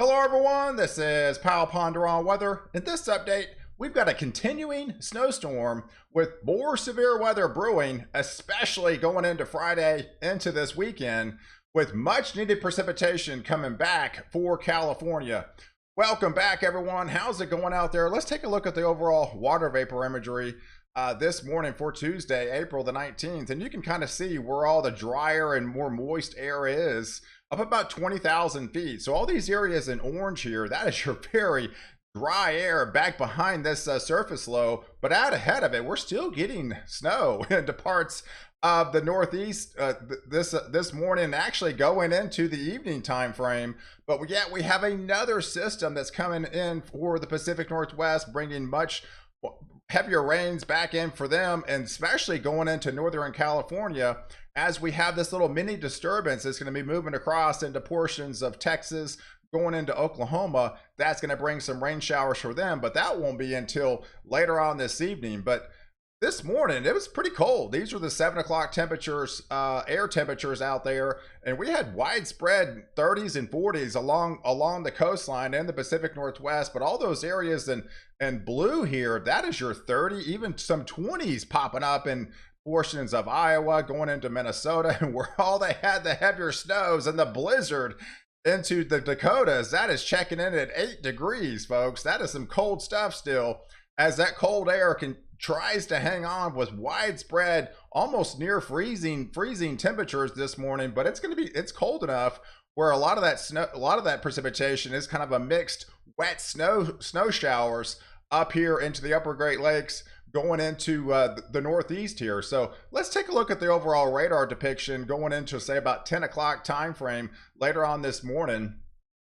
Hello everyone, this is Powell Ponderon Weather. In this update, we've got a continuing snowstorm with more severe weather brewing, especially going into Friday into this weekend, with much needed precipitation coming back for California. Welcome back everyone. How's it going out there? Let's take a look at the overall water vapor imagery this morning for Tuesday, April the 19th, and you can kind of see where all the drier and more moist air is, up about 20,000 feet. So all these areas in orange here, that is your very dry air back behind this surface low, but out ahead of it, we're still getting snow into parts of the Northeast this morning, actually going into the evening time frame. But yet we have another system that's coming in for the Pacific Northwest, bringing much heavier rains back in for them, and especially going into Northern California, as we have this little mini disturbance that's going to be moving across into portions of Texas, going into Oklahoma. That's going to bring some rain showers for them, but that won't be until later on this evening. But this morning it was pretty cold. These were the 7 o'clock temperatures, air temperatures out there, and we had widespread 30s and 40s along the coastline and the Pacific Northwest. But all those areas in blue here, that is your 30, even some 20s popping up in portions of Iowa, going into Minnesota, and where all they had the heavier snows and the blizzard into the Dakotas. That is checking in at 8 degrees, folks. That is some cold stuff still, as that cold air tries to hang on with widespread, almost near freezing temperatures this morning. But it's cold enough where a lot of that precipitation is kind of a mixed wet snow showers up here into the upper Great Lakes, going into the Northeast here. So let's take a look at the overall radar depiction going into, say, about 10 o'clock time frame later on this morning.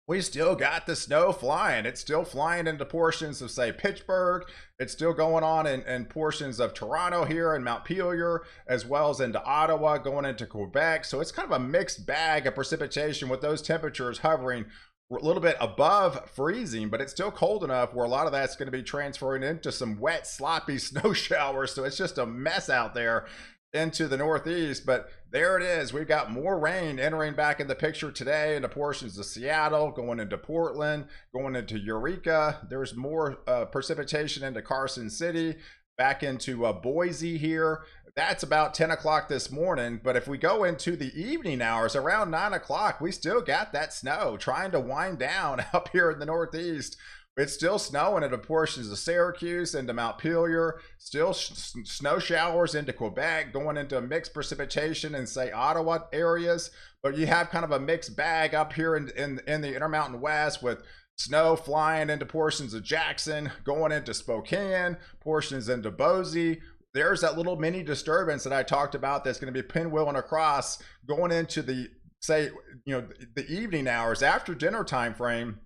We still got the snow flying. It's still flying into portions of, say, Pittsburgh. It's still going on in portions of Toronto here and Montpelier, as well as into Ottawa, going into Quebec. So it's kind of a mixed bag of precipitation, with those temperatures hovering a little bit above freezing, but it's still cold enough where a lot of that's going to be transferring into some wet, sloppy snow showers. So it's just a mess out there into the Northeast. But there it is. We've got more rain entering back in the picture today into portions of Seattle, going into Portland, going into Eureka. There's more precipitation into Carson City, back into Boise here. That's about 10 o'clock this morning. But if we go into the evening hours, around 9 o'clock, we still got that snow trying to wind down up here in the Northeast. It's still snowing into portions of Syracuse, into Montpelier, still snow showers into Quebec, going into mixed precipitation in, say, Ottawa areas. But you have kind of a mixed bag up here in the Intermountain West, with snow flying into portions of Jackson, going into Spokane, portions into Boise. There's that little mini disturbance that I talked about that's going to be pinwheeling across, going into the, say, the evening hours after dinner time frame.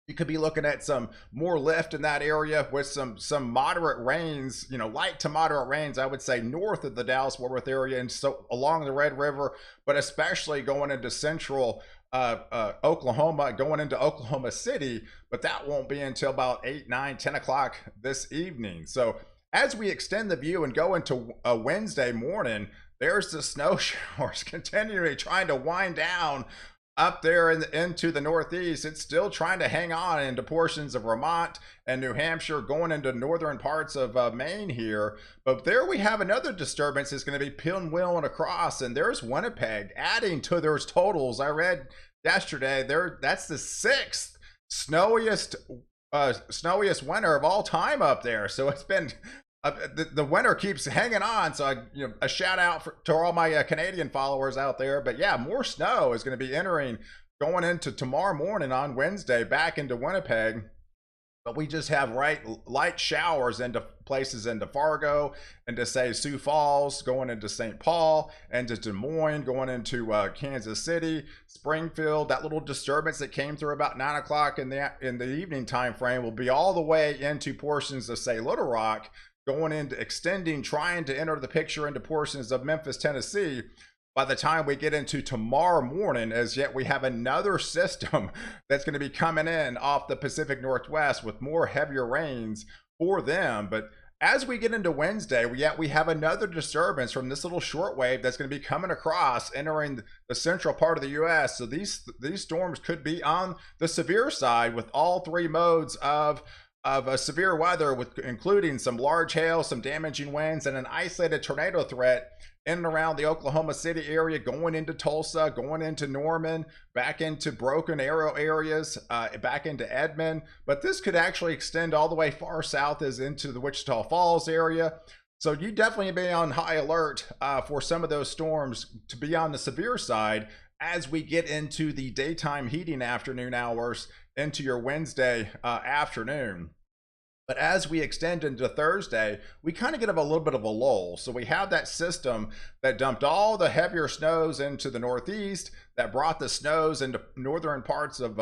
You could be looking at some more lift in that area with some moderate rains, light to moderate rains, I would say, north of the Dallas-Fort Worth area, and so along the Red River, but especially going into central Oklahoma, going into Oklahoma City. But that won't be until about 8, 9, 10 o'clock this evening. So as we extend the view and go into a Wednesday morning, there's the snow showers continually trying to wind down up there into the Northeast. It's still trying to hang on into portions of Vermont and New Hampshire, going into northern parts of Maine here. But there we have another disturbance that's going to be pinwheeling across, and there's Winnipeg adding to those totals. I read yesterday that's the 6th snowiest winter of all time up there. So it's been the winter keeps hanging on. So a shout out to all my Canadian followers out there. But yeah, more snow is going to be entering going into tomorrow morning on Wednesday back into Winnipeg. But we just have light showers into places into Fargo, into, say, Sioux Falls, going into St. Paul, and to Des Moines, going into Kansas City, Springfield. That little disturbance that came through about 9 o'clock in the evening time frame will be all the way into portions of, say, Little Rock, going into extending, trying to enter the picture into portions of Memphis, Tennessee. By the time we get into tomorrow morning, as yet we have another system that's going to be coming in off the Pacific Northwest with more heavier rains for them. But As we get into Wednesday, we have another disturbance from this little shortwave that's going to be coming across, entering the central part of the U.S. So these storms could be on the severe side with all three modes of severe weather, with including some large hail, some damaging winds, and an isolated tornado threat in and around the Oklahoma City area, going into Tulsa, going into Norman, back into Broken Arrow areas, back into Edmond. But this could actually extend all the way far south as into the Wichita Falls area. So you definitely be on high alert for some of those storms to be on the severe side as we get into the daytime heating afternoon hours into your Wednesday afternoon. But as we extend into Thursday, we kind of get a little bit of a lull. So we have that system that dumped all the heavier snows into the Northeast, that brought the snows into northern parts of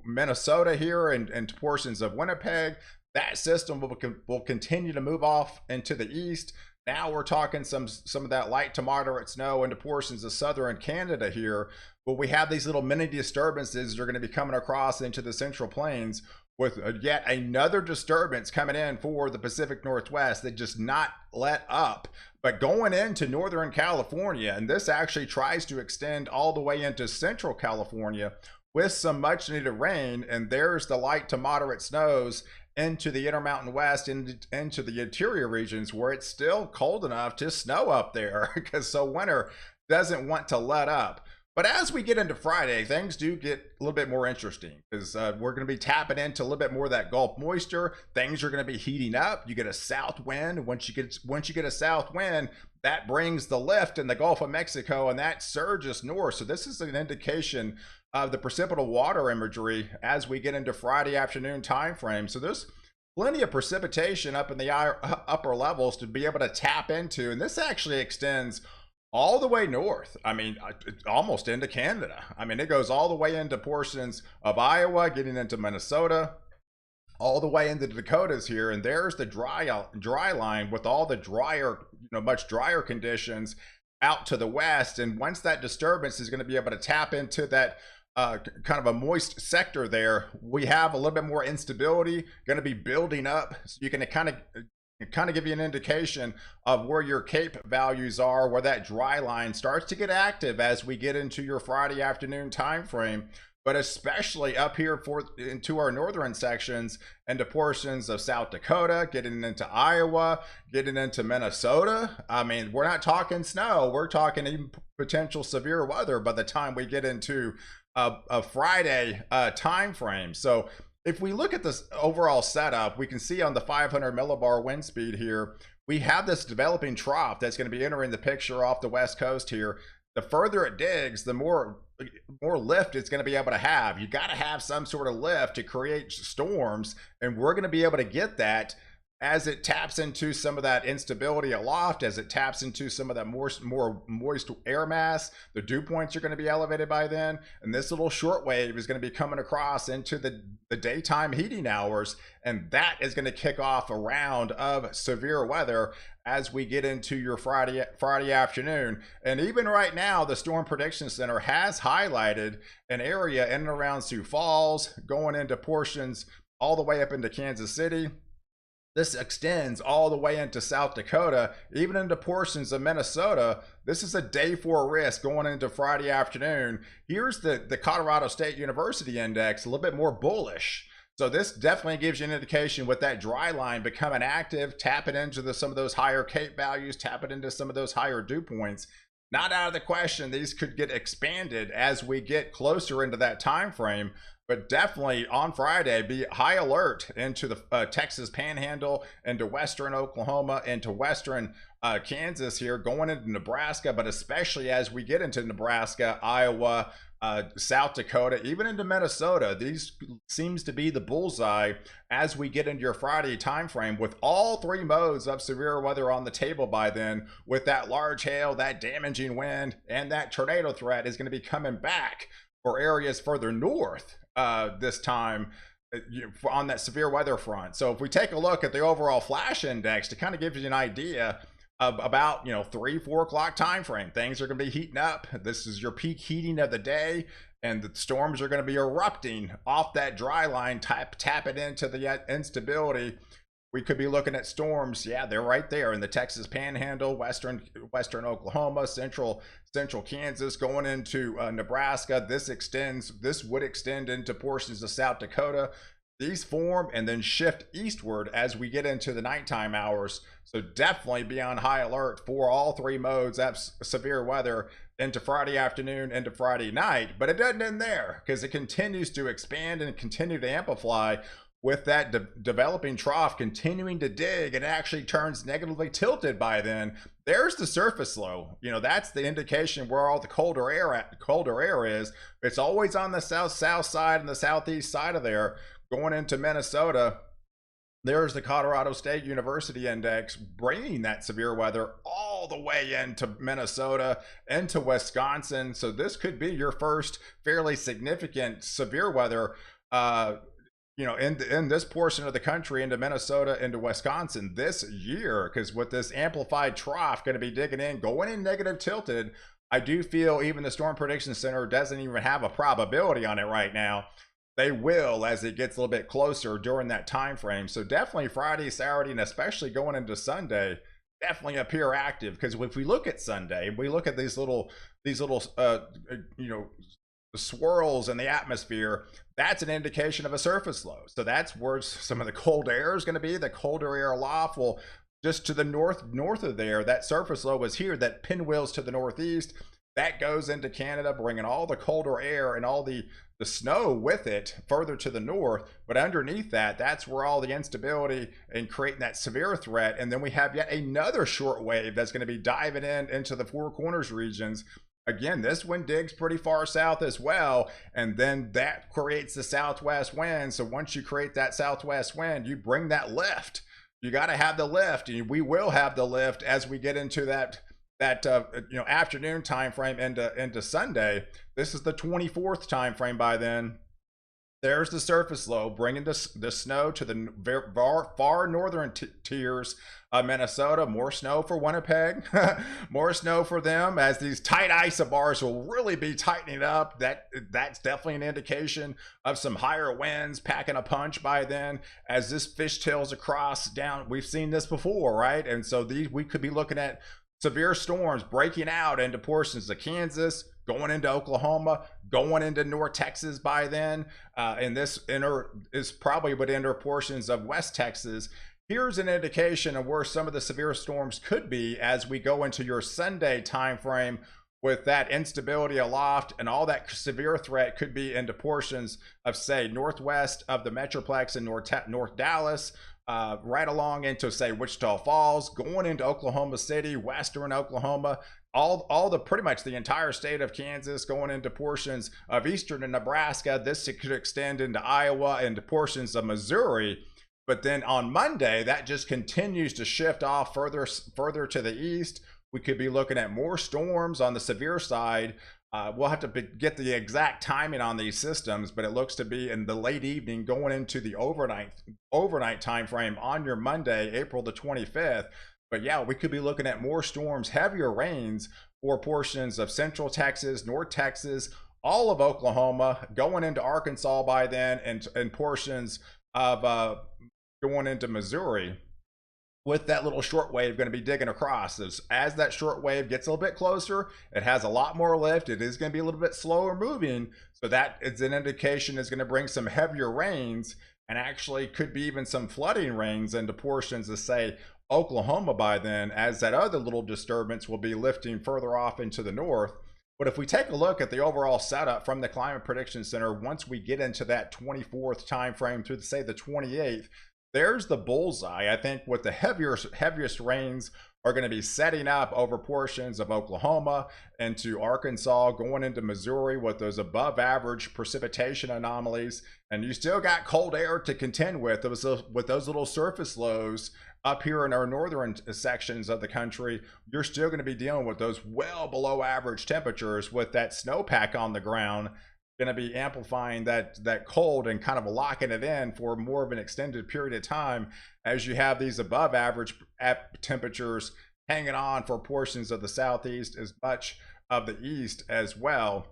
Minnesota here and portions of Winnipeg. That system will continue to move off into the east. Now we're talking some of that light to moderate snow into portions of southern Canada here. But we have these little mini disturbances that are going to be coming across into the Central Plains, with yet another disturbance coming in for the Pacific Northwest that just not let up, but going into Northern California. And this actually tries to extend all the way into Central California with some much needed rain. And there's the light to moderate snows into the Intermountain West, into the interior regions where it's still cold enough to snow up there, because so winter doesn't want to let up. But as we get into Friday, things do get a little bit more interesting, because we're going to be tapping into a little bit more of that Gulf moisture. Things are going to be heating up. You get a south wind. Once you get a south wind, that brings the lift in the Gulf of Mexico, and that surges north. So this is an indication of the precipitable water imagery as we get into Friday afternoon time frame. So there's plenty of precipitation up in the upper levels to be able to tap into, and this actually extends all the way north. I mean, almost into Canada. I mean, it goes all the way into portions of Iowa, getting into Minnesota, all the way into the Dakotas here. And there's the dry line with all the drier, much drier conditions out to the west. And once that disturbance is going to be able to tap into that kind of a moist sector there, we have a little bit more instability going to be building up. So you can kind of give you an indication of where your CAPE values are, where that dry line starts to get active as we get into your Friday afternoon time frame. But especially up here into our northern sections and to portions of South Dakota, getting into Iowa, getting into Minnesota. I mean, we're not talking snow. We're talking even potential severe weather by the time we get into a Friday time frame. So if we look at this overall setup, we can see on the 500 millibar wind speed here, we have this developing trough that's going to be entering the picture off the west coast here. The further it digs, the more lift it's going to be able to have. You got to have some sort of lift to create storms, and we're going to be able to get that as it taps into some of that instability aloft, as it taps into some of that more moist air mass. The dew points are going to be elevated by then, and this little short wave is going to be coming across into the daytime heating hours, and that is going to kick off a round of severe weather as we get into your Friday afternoon. And even right now, the Storm Prediction Center has highlighted an area in and around Sioux Falls, going into portions all the way up into Kansas City. This extends all the way into South Dakota, even into portions of Minnesota. This is a day 4 risk going into Friday afternoon. Here's the Colorado State University Index, a little bit more bullish. So this definitely gives you an indication with that dry line becoming active, tapping into some of those higher CAPE values, tapping into some of those higher dew points. Not out of the question, these could get expanded as we get closer into that time frame. But definitely on Friday, be high alert into the Texas Panhandle, into western Oklahoma, into western Kansas here, going into Nebraska, but especially as we get into Nebraska, Iowa, South Dakota, even into Minnesota. These seems to be the bullseye as we get into your Friday time frame, with all three modes of severe weather on the table by then, with that large hail, that damaging wind, and that tornado threat is going to be coming back for areas further north this time on that severe weather front. So if we take a look at the overall flash index to kind of give you an idea of about 3-4 o'clock time frame, things are going to be heating up. This is your peak heating of the day, and the storms are going to be erupting off that dry line, tapping into the instability we could be looking at storms. Yeah, they're right there in the Texas Panhandle, western Oklahoma, central Kansas, going into Nebraska. This would extend into portions of South Dakota. These form and then shift eastward as we get into the nighttime hours. So definitely be on high alert for all three modes of severe weather into Friday afternoon, into Friday night. But it doesn't end there, because it continues to expand and continue to amplify with that developing trough continuing to dig, and actually turns negatively tilted by then. There's the surface low. That's the indication where all the colder air is. It's always on the south side and the southeast side of there. Going into Minnesota, there's the Colorado State University Index bringing that severe weather all the way into Minnesota, into Wisconsin. So this could be your first fairly significant severe weather, in this portion of the country, into Minnesota, into Wisconsin this year. Because with this amplified trough going to be digging in, going in negative tilted, I do feel even the Storm Prediction Center doesn't even have a probability on it right now. They will as it gets a little bit closer during that time frame. So definitely Friday, Saturday, and especially going into Sunday, definitely appear active. Because if we look at Sunday, we look at these little swirls in the atmosphere, that's an indication of a surface low. So that's where some of the cold air is going to be. The colder air aloft will just to the north of there. That surface low was here. That pinwheels to the northeast. That goes into Canada, bringing all the colder air and all the snow with it further to the north. But underneath that, that's where all the instability and creating that severe threat. And then we have yet another short wave that's going to be diving into the Four Corners regions. Again, this one digs pretty far south as well, and then that creates the southwest wind. So once you create that southwest wind, you bring that lift. You got to have the lift, and we will have the lift as we get into that afternoon time frame into Sunday. This is the 24th time frame by then. There's the surface low, bringing the snow to the far northern tiers of Minnesota. More snow for Winnipeg, more snow for them, as these tight isobars will really be tightening up. That's definitely an indication of some higher winds packing a punch by then, as this fishtails across down. We've seen this before, right? And so we could be looking at severe storms breaking out into portions of Kansas, going into Oklahoma, going into North Texas by then. And this is probably would enter portions of West Texas. Here's an indication of where some of the severe storms could be as we go into your Sunday time frame, with that instability aloft, and all that severe threat could be into portions of, say, northwest of the Metroplex in North Dallas, right along into, say, Wichita Falls, going into Oklahoma City, western Oklahoma, pretty much the entire state of Kansas, going into portions of eastern Nebraska. This could extend into Iowa, into portions of Missouri. But then on Monday, that just continues to shift off further to the east. We could be looking at more storms on the severe side. We'll have to get the exact timing on these systems, but it looks to be in the late evening, going into the overnight time frame on your Monday, April the 25th. But yeah, we could be looking at more storms, heavier rains for portions of central Texas, North Texas, all of Oklahoma, going into Arkansas by then, and portions of going into Missouri, with that little short wave going to be digging across. As that short wave gets a little bit closer, it has a lot more lift. It is going to be a little bit slower moving. So that is an indication it's going to bring some heavier rains, and actually could be even some flooding rains into portions of, say, Oklahoma by then, as that other little disturbance will be lifting further off into the north. But if we take a look at the overall setup from the Climate Prediction Center, once we get into that 24th time frame through, say, the 28th, there's the bullseye. I think with the heaviest rains are going to be setting up over portions of Oklahoma into Arkansas, going into Missouri with those above average precipitation anomalies. And you still got cold air to contend with those little surface lows up here in our northern sections of the country. You're still going to be dealing with those well below average temperatures, with that snowpack on the ground going to be amplifying that cold and kind of locking it in for more of an extended period of time, as you have these above average temperatures hanging on for portions of the southeast, as much of the east as well.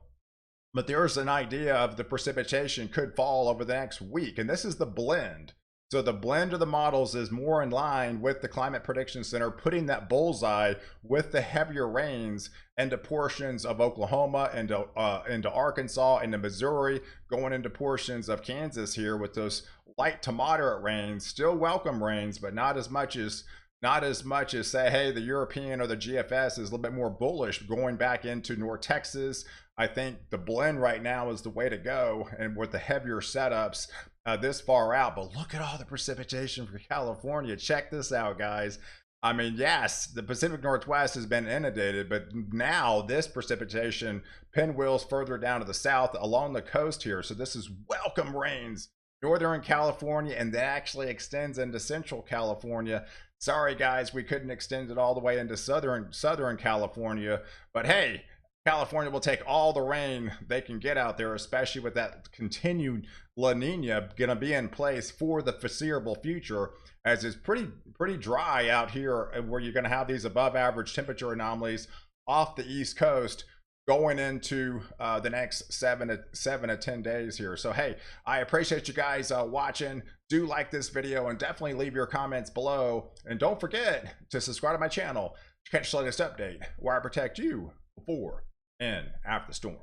But there's an idea of the precipitation could fall over the next week, and this is the blend So the blend of the models is more in line with the Climate Prediction Center, putting that bullseye with the heavier rains into portions of Oklahoma, into Arkansas, into Missouri, going into portions of Kansas here with those light to moderate rains. Still welcome rains, but not as much as say, hey, the European or the GFS is a little bit more bullish going back into North Texas. I think the blend right now is the way to go, and with the heavier setups this far out. But look at all the precipitation for California. Check this out, guys. I mean, yes, the Pacific Northwest has been inundated, but now this precipitation pinwheels further down to the south along the coast here. So this is welcome rains. Northern California, and that actually extends into Central California. Sorry, guys, we couldn't extend it all the way into Southern California, but hey, California will take all the rain they can get out there, especially with that continued La Nina going to be in place for the foreseeable future, as it's pretty dry out here, where you're going to have these above average temperature anomalies off the East Coast going into the next 7 to 10 days here. So hey, I appreciate you guys watching. Do like this video and definitely leave your comments below, and don't forget to subscribe to my channel to catch the latest update where I protect you before and after the storm.